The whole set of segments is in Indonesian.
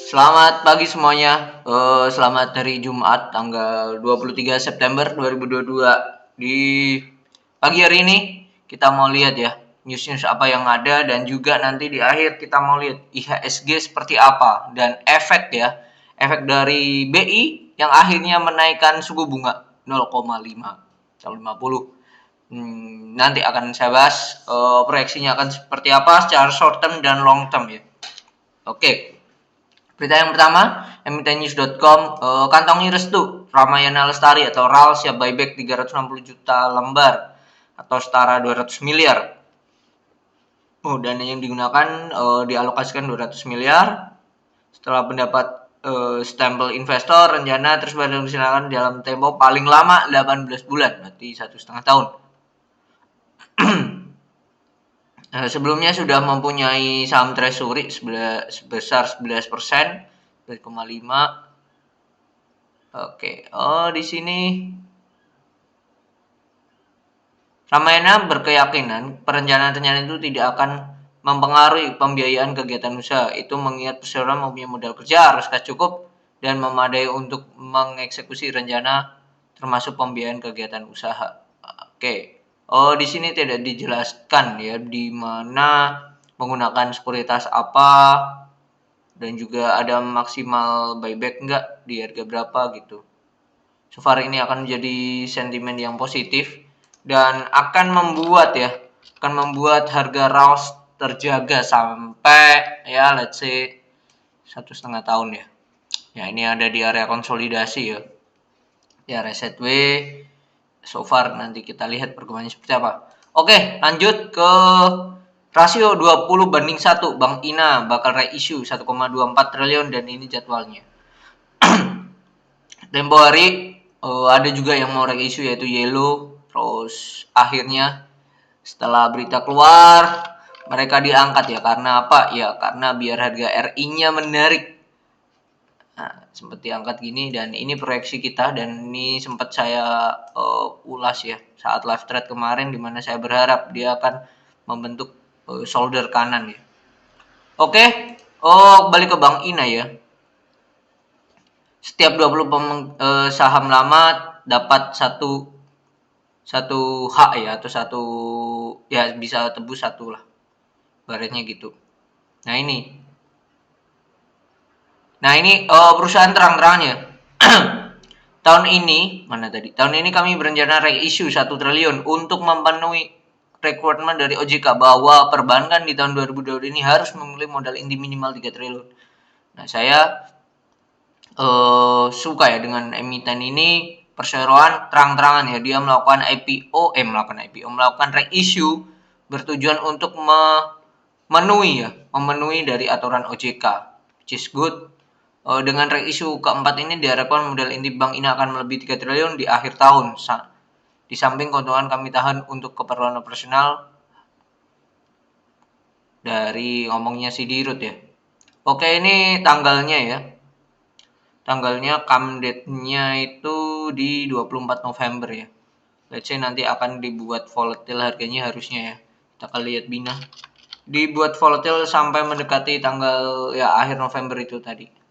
Selamat pagi semuanya. Selamat hari Jumat tanggal 23 September 2022. Di pagi hari ini kita mau lihat ya news-news apa yang ada, dan juga nanti di akhir kita mau lihat IHSG seperti apa dan efek ya. Efek dari BI yang akhirnya menaikkan suku bunga 0,5 atau 50. Nanti akan saya bahas proyeksinya akan seperti apa secara short term dan long term ya. Oke. Berita yang pertama, emitennews.com, kantongi restu Ramayana Lestari atau RAL siap buyback 360 juta lembar atau setara 200 miliar. Dana yang digunakan dialokasikan 200 miliar. Setelah pendapat stempel investor, rencana terus dilaksanakan dalam tempo paling lama 18 bulan, berarti 1,5 tahun. Sebelumnya sudah mempunyai saham treasury sebesar 11%, 2,5. Oke, di sini Ramayana berkeyakinan perencanaan-rencana itu tidak akan mempengaruhi pembiayaan kegiatan usaha. Itu mengingat perseroan mempunyai modal kerja harus cukup dan memadai untuk mengeksekusi rencana termasuk pembiayaan kegiatan usaha. Oke. Di sini tidak dijelaskan ya di mana menggunakan sekuritas apa, dan juga ada maksimal buyback enggak, di harga berapa gitu. So far ini akan menjadi sentimen yang positif dan akan membuat harga RALS terjaga sampai ya let's say 1,5 tahun ya. Ya ini ada di area konsolidasi ya. Di area sideways. So far nanti kita lihat perkembangannya seperti apa. Oke, lanjut ke rasio 20/1. Bank Ina bakal reissue 1,24 triliun dan ini jadwalnya. Tempo hari ada juga yang mau reissue yaitu Yellow. Terus akhirnya setelah berita keluar mereka diangkat ya, karena apa? Ya karena biar harga RI-nya menarik. Nah, sempat diangkat gini, dan ini proyeksi kita, dan ini sempat saya ulas ya saat live trade kemarin, dimana saya berharap dia akan membentuk shoulder kanan ya. Oke, balik ke Bank Ina ya. Setiap 20 saham lama dapat satu hak ya, atau satu ya bisa tebus satu lah, baretnya gitu. Nah ini perusahaan terang-terangannya. Tahun ini kami berencana reissue 1 triliun untuk memenuhi requirement dari OJK bahwa perbankan di tahun 2020 ini harus memiliki modal inti minimal 3 triliun. Nah, saya suka ya dengan emiten ini. Perseroan terang-terangan ya, dia melakukan melakukan reissue bertujuan untuk memenuhi dari aturan OJK, which is good. Dengan reissue keempat ini diharapkan modal inti bank ini akan melebihi 3 triliun di akhir tahun. Di samping keuntungan kami tahan untuk keperluan operasional dari ngomongnya si Dirut ya. Oke, ini tanggalnya ya. Tanggalnya come date-nya itu di 24 November ya. Let's say nanti akan dibuat volatile harganya harusnya ya. Kita akan lihat Bina. Dibuat volatile sampai mendekati tanggal ya akhir November itu tadi.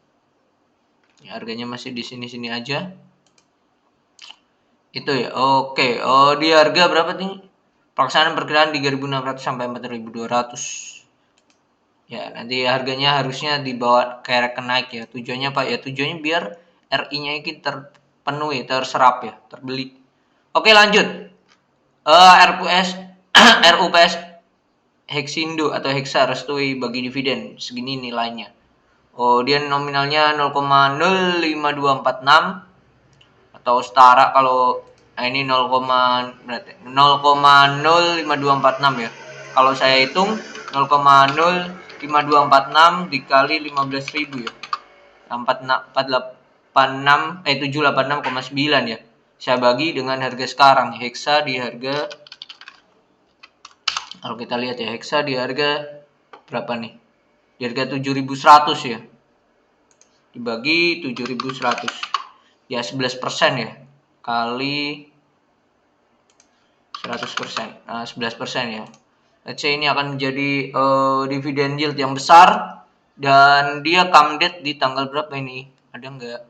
Ya, harganya masih di sini-sini aja. Itu ya. Oke, di harga berapa nih? Pelaksanaan perkiraan 3.600 sampai 4.200. Ya, nanti harganya harusnya dibawa kayak naik ya. Tujuannya Pak ya, tujuannya biar RI-nya ini terpenuhi, terserap ya, terbeli. Oke, lanjut. RUPS RUPS Hexindo atau Hexa restui bagi dividen segini nilainya. Dia nominalnya 0,05246 atau setara kalau ini 0,05246 ya. Kalau saya hitung 0,05246 dikali 15.000 ya. 786,9 ya. Saya bagi dengan harga sekarang. Hexa di harga, kalau kita lihat ya, Hexa di harga berapa nih? Di harga 7.100 ya. Dibagi 7.100. Ya 11% ya. Kali 100%. Nah, 11% ya. Let's say ini akan menjadi dividen yield yang besar Dan dia come date di tanggal berapa ini? Ada nggak?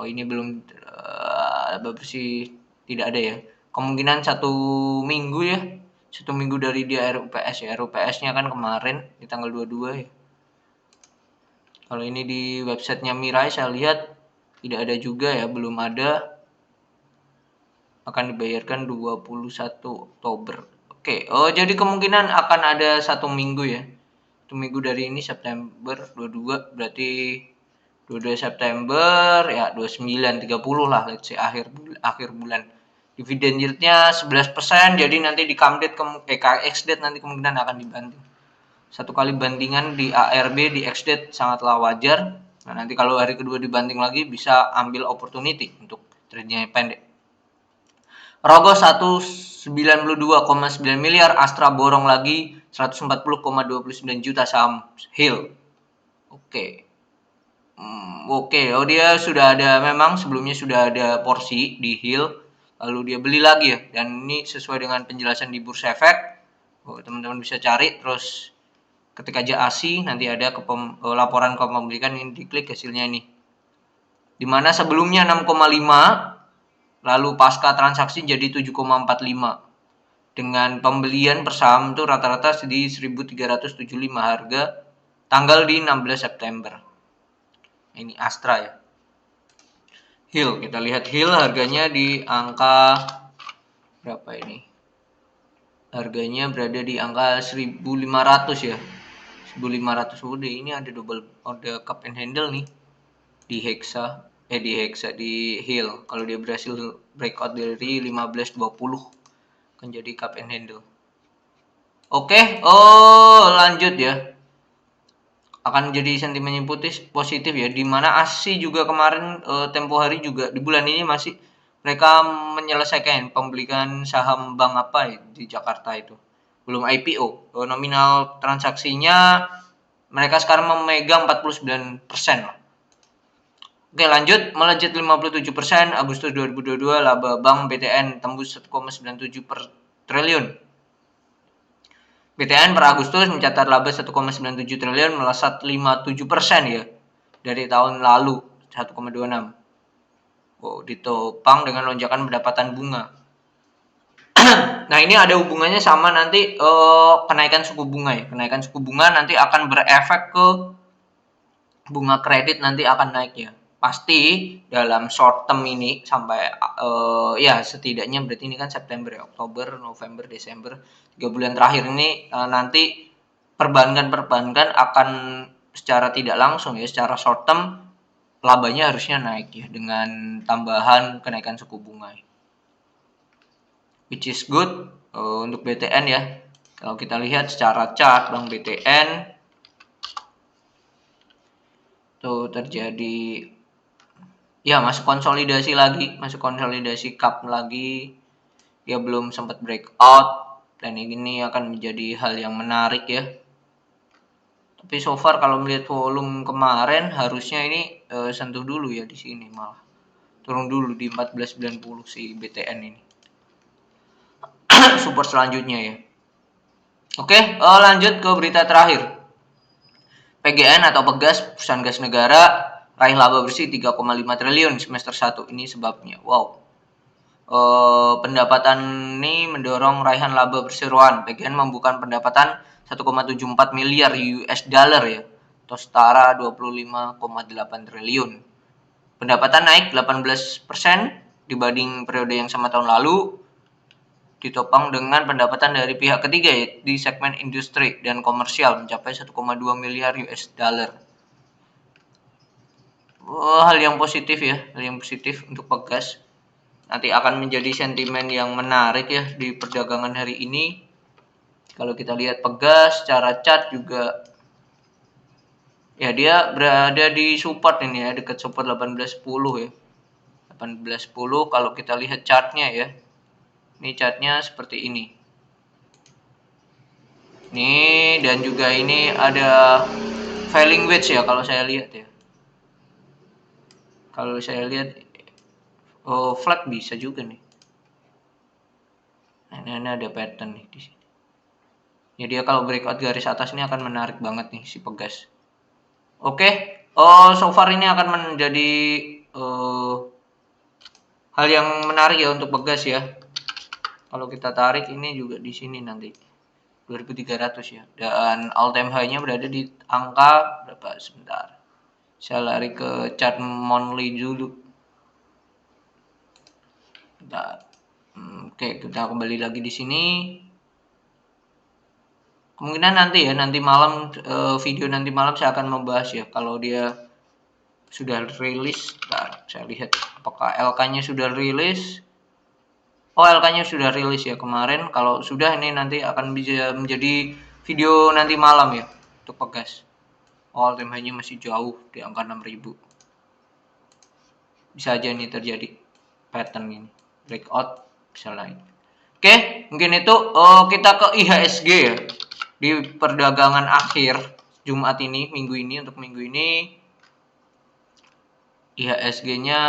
Oh ini belum bersih, tidak ada ya. Kemungkinan 1 minggu ya. 1 minggu dari dia RUPS ya. RUPS-nya kan kemarin di tanggal 22 ya. Kalau ini di websitenya Mirai saya lihat tidak ada juga ya, belum ada. Akan dibayarkan 21 Oktober. Oke, oh jadi kemungkinan akan ada 1 minggu ya. 1 minggu dari ini September 22 berarti 22 September ya 29 30 lah let's say akhir bulan. Dividen yieldnya 11%, jadi nanti di come date KX date nanti kemungkinan akan dibanting. Satu kali bantingan di ARB di X date sangatlah wajar. Nah, nanti kalau hari kedua dibanting lagi bisa ambil opportunity untuk trade-nya pendek. Rogo 192,9 miliar, Astra borong lagi 140,29 juta saham Hill. Oke. Oke, oh dia sudah ada, memang sebelumnya sudah ada porsi di Hill, lalu dia beli lagi ya. Dan ini sesuai dengan penjelasan di Bursa Efek. Oh, teman-teman bisa cari, terus ketika JASI nanti ada laporan kepemilikan, ini diklik hasilnya ini. Dimana sebelumnya 6,5, lalu pasca transaksi jadi 7,45. Dengan pembelian per saham itu rata-rata di 1.375 harga tanggal di 16 September. Ini Astra ya. Hill, kita lihat Hill harganya di angka berapa ini? Harganya berada di angka 1.500 ya. 1.500 udah, ini ada cup and handle nih di Hill. Kalau dia berhasil breakout dari 1520 akan jadi cup and handle. Oke, lanjut ya. Akan jadi sentimen positif ya, dimana ASI juga kemarin tempo hari juga di bulan ini masih mereka menyelesaikan pembelian saham bank apa ya, di Jakarta itu belum IPO. Nominal transaksinya mereka sekarang memegang 49%. Oke, lanjut, melejit 57% Agustus 2022, laba bank BTN tembus 1,97 per triliun. BTN per Agustus mencatat laba 1,97 triliun, melesat 57% ya dari tahun lalu 1,26. Oh, ditopang dengan lonjakan pendapatan bunga. Nah, ini ada hubungannya sama nanti kenaikan suku bunga ya. Kenaikan suku bunga nanti akan berefek ke bunga kredit, nanti akan naik ya. Pasti dalam short term ini sampai ya setidaknya berarti ini kan September ya, Oktober, November, Desember, 3 bulan terakhir ini nanti perbankan akan secara tidak langsung ya, secara short term labanya harusnya naik ya dengan tambahan kenaikan suku bunga. Which is good untuk BTN ya. Kalau kita lihat secara chart Bank BTN tuh terjadi ya, masuk konsolidasi cup lagi, dia belum sempat breakout, dan ini akan menjadi hal yang menarik ya. Tapi so far kalau melihat volume kemarin harusnya ini sentuh dulu ya di sini, malah turun dulu di 1490 si BTN ini. Support selanjutnya ya. Oke, lanjut ke berita terakhir. PGN atau Pegas, Perusahaan Gas Negara, raih laba bersih 3,5 triliun semester 1. Ini sebabnya. Wow. Pendapatan ini mendorong raihan laba perseroan. PGN membuka pendapatan 1,74 miliar US dollar ya, atau setara 25,8 triliun. Pendapatan naik 18% dibanding periode yang sama tahun lalu, ditopang dengan pendapatan dari pihak ketiga ya, di segmen industri dan komersial mencapai 1,2 miliar US dollar. Hal yang positif ya, hal yang positif untuk Pegas. Nanti akan menjadi sentimen yang menarik ya di perdagangan hari ini. Kalau kita lihat Pegas secara chart juga ya, dia berada di support ini ya, dekat support 1810 ya. 1810 kalau kita lihat chartnya ya. Ini chartnya seperti ini. Nih, dan juga ini ada falling wedge ya kalau saya lihat ya. Kalau saya lihat flat bisa juga nih. Nah, ini ada pattern nih di sini. Ya dia kalau breakout garis atas ini akan menarik banget nih si Pegas. Oke, so far ini akan menjadi hal yang menarik ya untuk Pegas ya. Kalau kita tarik ini juga di sini nanti 2300 ya. Dan all time high-nya berada di angka berapa? Sebentar. Saya lari ke chart monthly dulu. Bentar. Oke, kita kembali lagi di sini. Kemungkinan nanti ya, nanti malam video nanti malam saya akan membahas ya kalau dia sudah rilis. Bentar, saya lihat apakah LK-nya sudah rilis. Oh, LK-nya sudah rilis ya kemarin. Kalau sudah ini nanti akan bisa menjadi video nanti malam ya untuk Pegas. All time high-nya masih jauh di angka 6000. Bisa aja ini terjadi pattern ini. Breakout bisa naik. Oke, mungkin itu kita ke IHSG ya. Di perdagangan akhir Jumat ini, minggu ini, untuk minggu ini IHSG-nya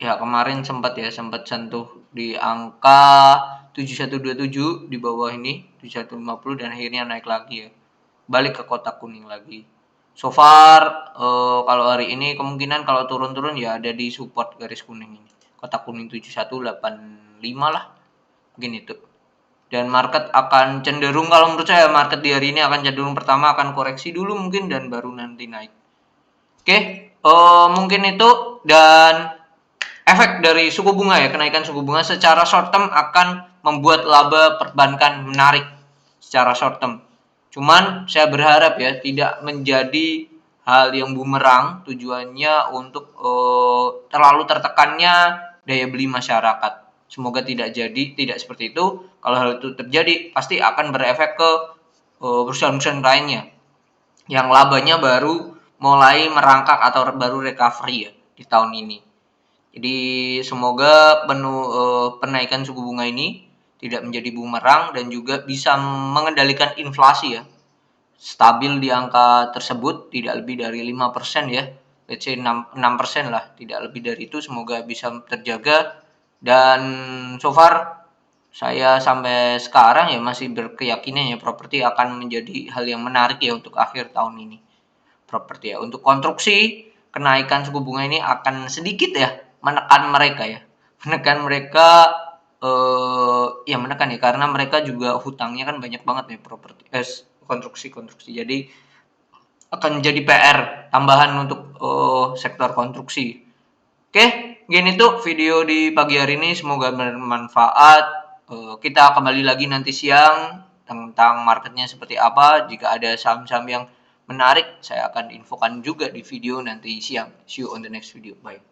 ya kemarin sempat sentuh di angka 7127 di bawah ini 7150 dan akhirnya naik lagi ya, balik ke kotak kuning lagi. So far kalau hari ini kemungkinan kalau turun-turun ya ada di support garis kuning ini, kotak kuning 7185 lah mungkin itu. Dan market akan cenderung, kalau menurut saya market di hari ini akan cenderung pertama akan koreksi dulu mungkin dan baru nanti naik. Oke, mungkin itu. Dan efek dari suku bunga ya, kenaikan suku bunga secara short term akan membuat laba perbankan menarik secara short term. Cuman saya berharap ya tidak menjadi hal yang bumerang, tujuannya untuk terlalu tertekannya daya beli masyarakat. Semoga tidak seperti itu. Kalau hal itu terjadi pasti akan berefek ke perusahaan-perusahaan lainnya yang labanya baru mulai merangkak atau baru recovery ya di tahun ini. Jadi semoga penaikan suku bunga ini tidak menjadi bumerang dan juga bisa mengendalikan inflasi ya. Stabil di angka tersebut, tidak lebih dari 5% ya. Let's say 6% lah, tidak lebih dari itu, semoga bisa terjaga. Dan so far saya sampai sekarang ya masih berkeyakinan ya properti akan menjadi hal yang menarik ya untuk akhir tahun ini. Properti ya, untuk konstruksi kenaikan suku bunga ini akan sedikit ya menekan mereka ya, ya menekan ya, karena mereka juga hutangnya kan banyak banget nih properti konstruksi, jadi akan jadi PR tambahan untuk sektor konstruksi. Oke, gini tuh video di pagi hari ini, semoga bermanfaat. Kita kembali lagi nanti siang tentang marketnya seperti apa. Jika ada saham-saham yang menarik, saya akan infokan juga di video nanti siang. See you on the next video. Bye.